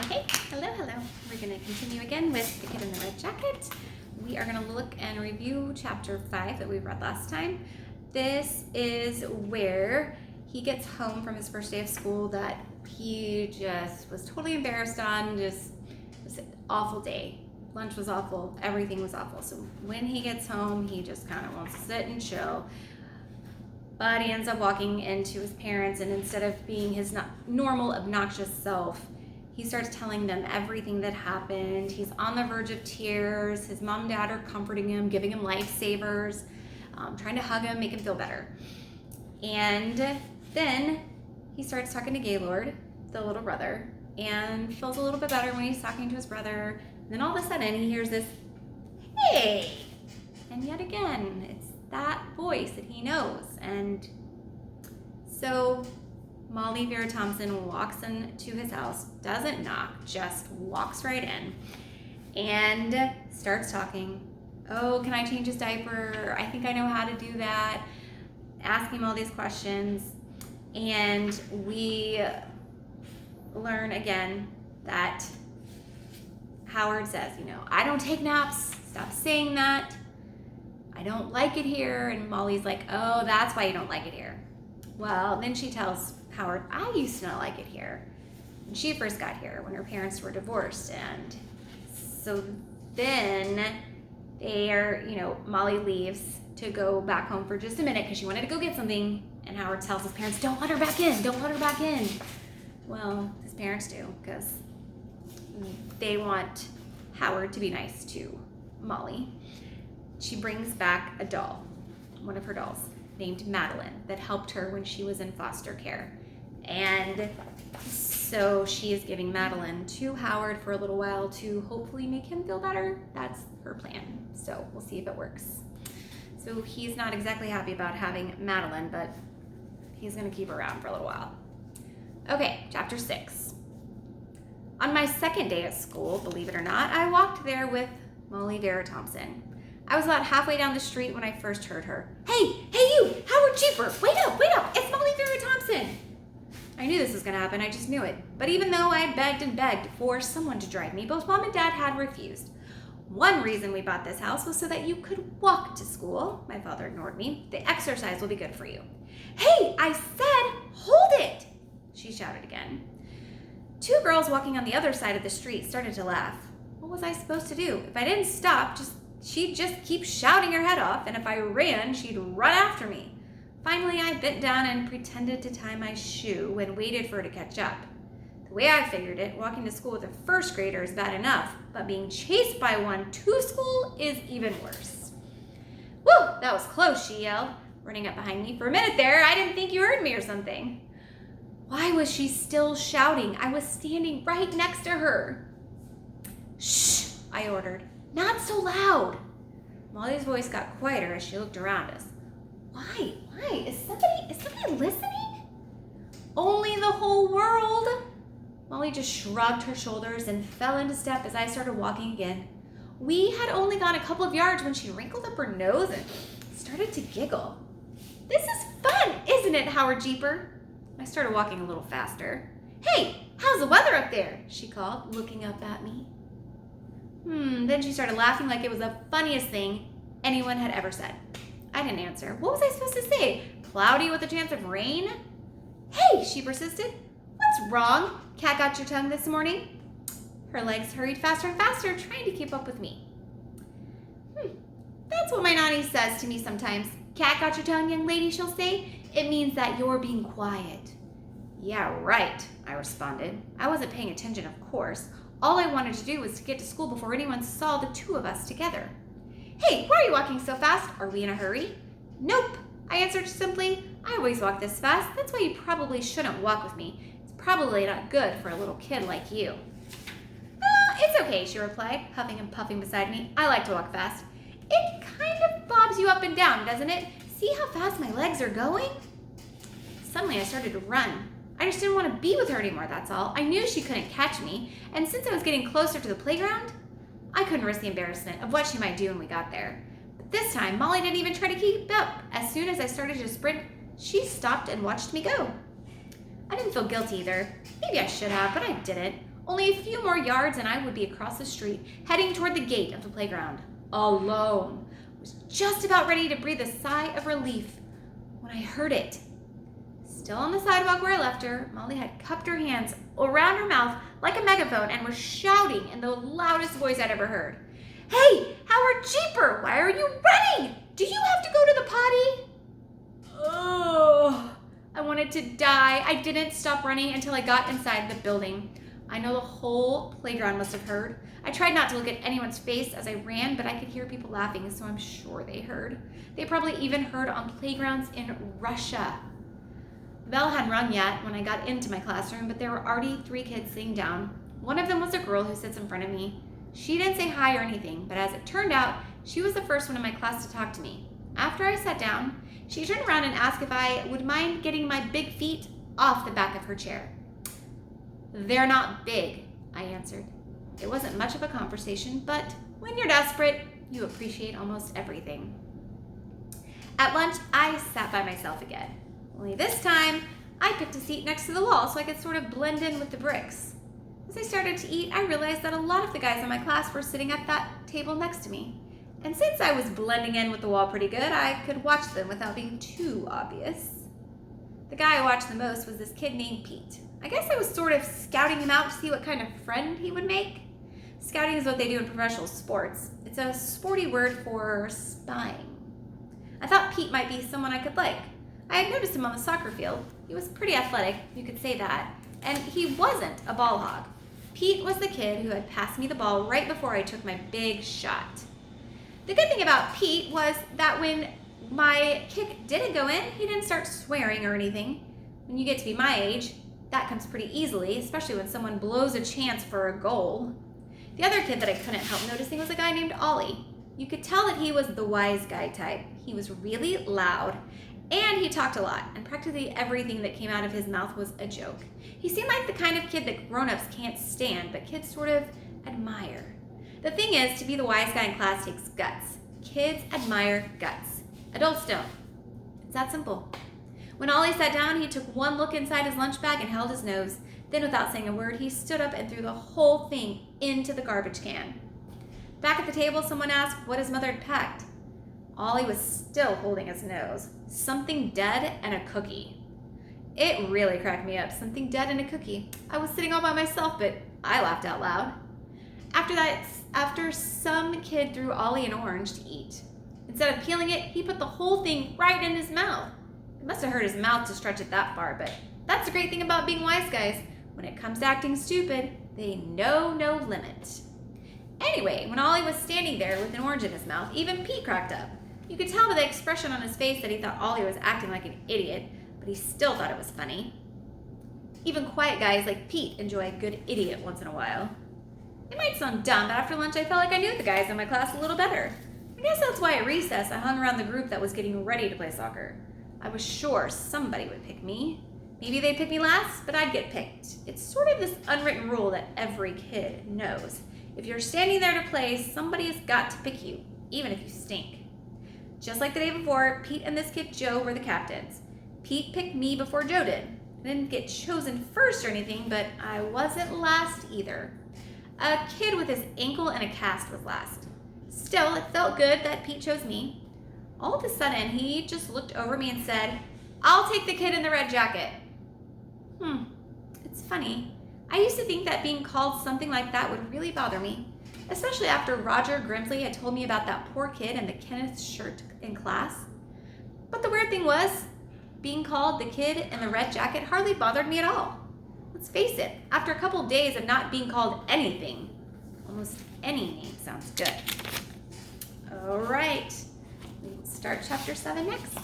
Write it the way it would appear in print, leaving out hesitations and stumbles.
Okay, hello. We're going to continue again with The Kid in the Red Jacket. We are going to look and review chapter 5 that we read last time. This is where he gets home from his first day of school that he just was totally embarrassed on. It was an awful day. Lunch was awful. Everything was awful. So when he gets home, he just kind of wants to sit and chill. But he ends up walking into his parents, and instead of being his normal, obnoxious self, he starts telling them everything that happened. He's on the verge of tears. His mom and dad are comforting him, giving him lifesavers, trying to hug him, make him feel better. And then he starts talking to Gaylord, the little brother, and feels a little bit better when he's talking to his brother. And then all of a sudden, he hears this, "Hey!" And yet again, it's that voice that he knows. And so Molly Vera Thompson walks into his house, doesn't knock, just walks right in and starts talking. "Oh, can I change his diaper? I think I know how to do that." Asking him all these questions. And we learn again that Howard says, "I don't take naps. Stop saying that. I don't like it here." And Molly's like, "Oh, that's why you don't like it here." Well, then she tells Howard, "I used to not like it here when she first got here, when her parents were divorced." And so then Molly leaves to go back home for just a minute because she wanted to go get something. And Howard tells his parents, "Don't let her back in. Don't let her back in." Well, his parents do, because they want Howard to be nice to Molly. She brings back a doll, one of her dolls, named Madeline, that helped her when she was in foster care. And so she is giving Madeline to Howard for a little while to hopefully make him feel better. That's her plan. So we'll see if it works. So he's not exactly happy about having Madeline, but he's going to keep her around for a little while. Okay, chapter 6. On my second day at school, believe it or not, I walked there with Molly Vera Thompson. I was about halfway down the street when I first heard her. Hey you, Howard Cheaper, wait up, it's Molly Vera Thompson." I knew this was going to happen, I just knew it. But even though I begged and begged for someone to drive me, both Mom and Dad had refused. One reason we bought this house was so that you could walk to school. My father ignored me. "The exercise will be good for you." "Hey, I said, hold it!" she shouted again. Two girls walking on the other side of the street started to laugh. What was I supposed to do? If I didn't stop, she'd just keep shouting her head off, and if I ran, she'd run after me. Finally, I bent down and pretended to tie my shoe and waited for her to catch up. The way I figured it, walking to school with a first grader is bad enough, but being chased by one to school is even worse. "Whew, that was close," she yelled, running up behind me. "For a minute there, I didn't think you heard me or something." Why was she still shouting? I was standing right next to her. "Shh," I ordered. "Not so loud." Molly's voice got quieter as she looked around us. Why? Is somebody listening? Only the whole world. Molly just shrugged her shoulders and fell into step as I started walking again. We had only gone a couple of yards when she wrinkled up her nose and started to giggle. "This is fun, isn't it, Howard Jeeper?" I started walking a little faster. "Hey, how's the weather up there?" she called, looking up at me. Then she started laughing like it was the funniest thing anyone had ever said. I didn't answer. What was I supposed to say? Cloudy with a chance of rain? "Hey," she persisted. "What's wrong? Cat got your tongue this morning?" Her legs hurried faster and faster, trying to keep up with me. That's what my nanny says to me sometimes. "Cat got your tongue, young lady," she'll say. "It means that you're being quiet." "Yeah, right," I responded. I wasn't paying attention, of course. All I wanted to do was to get to school before anyone saw the two of us together. "Hey, why are you walking so fast? Are we in a hurry?" "Nope," I answered simply. "I always walk this fast. That's why you probably shouldn't walk with me. It's probably not good for a little kid like you." It's okay," she replied, huffing and puffing beside me. "I like to walk fast." "It kind of bobs you up and down, doesn't it? See how fast my legs are going?" Suddenly I started to run. I just didn't want to be with her anymore, that's all. I knew she couldn't catch me, and since I was getting closer to the playground, I couldn't risk the embarrassment of what she might do when we got there. But this time, Molly didn't even try to keep up. As soon as I started to sprint, she stopped and watched me go. I didn't feel guilty either. Maybe I should have, but I didn't. Only a few more yards and I would be across the street, heading toward the gate of the playground. Alone. I was just about ready to breathe a sigh of relief when I heard it. Still on the sidewalk where I left her, Molly had cupped her hands around her mouth like a megaphone and was shouting in the loudest voice I'd ever heard. Hey, Howard Jeeper, why are you running? Do you have to go to the potty? Oh, I wanted to die. I didn't stop running until I got inside the building. I know the whole playground must have heard. I tried not to look at anyone's face as I ran, but I could hear people laughing, so I'm sure they heard. They probably even heard on playgrounds in Russia. The bell hadn't rung yet when I got into my classroom, but there were already 3 kids sitting down. One of them was a girl who sits in front of me. She didn't say hi or anything, but as it turned out, she was the first one in my class to talk to me. After I sat down, she turned around and asked if I would mind getting my big feet off the back of her chair. They're not big, I answered. It wasn't much of a conversation, but when you're desperate, you appreciate almost everything. At lunch, I sat by myself again. Only this time, I picked a seat next to the wall so I could sort of blend in with the bricks. As I started to eat, I realized that a lot of the guys in my class were sitting at that table next to me. And since I was blending in with the wall pretty good, I could watch them without being too obvious. The guy I watched the most was this kid named Pete. I guess I was sort of scouting him out to see what kind of friend he would make. Scouting is what they do in professional sports. It's a sporty word for spying. I thought Pete might be someone I could like. I had noticed him on the soccer field. He was pretty athletic, you could say that, and he wasn't a ball hog. Pete was the kid who had passed me the ball right before I took my big shot. The good thing about Pete was that when my kick didn't go in, he didn't start swearing or anything. When you get to be my age, that comes pretty easily, especially when someone blows a chance for a goal. The other kid that I couldn't help noticing was a guy named Ollie. You could tell that he was the wise guy type. He was really loud, and he talked a lot, and practically everything that came out of his mouth was a joke. He seemed like the kind of kid that grown-ups can't stand, but kids sort of admire. The thing is, to be the wise guy in class takes guts. Kids admire guts. Adults don't. It's that simple. When Ollie sat down, he took one look inside his lunch bag and held his nose. Then, without saying a word, he stood up and threw the whole thing into the garbage can. Back at the table, someone asked what his mother had packed. Ollie was still holding his nose. Something dead and a cookie. It really cracked me up. Something dead and a cookie. I was sitting all by myself, but I laughed out loud. After some kid threw Ollie an orange to eat. Instead of peeling it, he put the whole thing right in his mouth. It must have hurt his mouth to stretch it that far, but that's the great thing about being wise guys. When it comes to acting stupid, they know no limit. Anyway, when Ollie was standing there with an orange in his mouth, even Pete cracked up. You could tell by the expression on his face that he thought Ollie was acting like an idiot, but he still thought it was funny. Even quiet guys like Pete enjoy a good idiot once in a while. It might sound dumb, but after lunch I felt like I knew the guys in my class a little better. I guess that's why at recess I hung around the group that was getting ready to play soccer. I was sure somebody would pick me. Maybe they'd pick me last, but I'd get picked. It's sort of this unwritten rule that every kid knows. If you're standing there to play, somebody has got to pick you, even if you stink. Just like the day before, Pete and this kid Joe were the captains. Pete picked me before Joe did. I didn't get chosen first or anything, but I wasn't last either. A kid with his ankle in a cast was last. Still, it felt good that Pete chose me. All of a sudden, he just looked over me and said, "I'll take the kid in the red jacket." It's funny. I used to think that being called something like that would really bother me, especially after Roger Grimsley had told me about that poor kid in the Kenneth shirt in class. But the weird thing was, being called the kid in the red jacket hardly bothered me at all. Let's face it, after a couple days of not being called anything, almost any name sounds good. All right, we'll start chapter 7 next.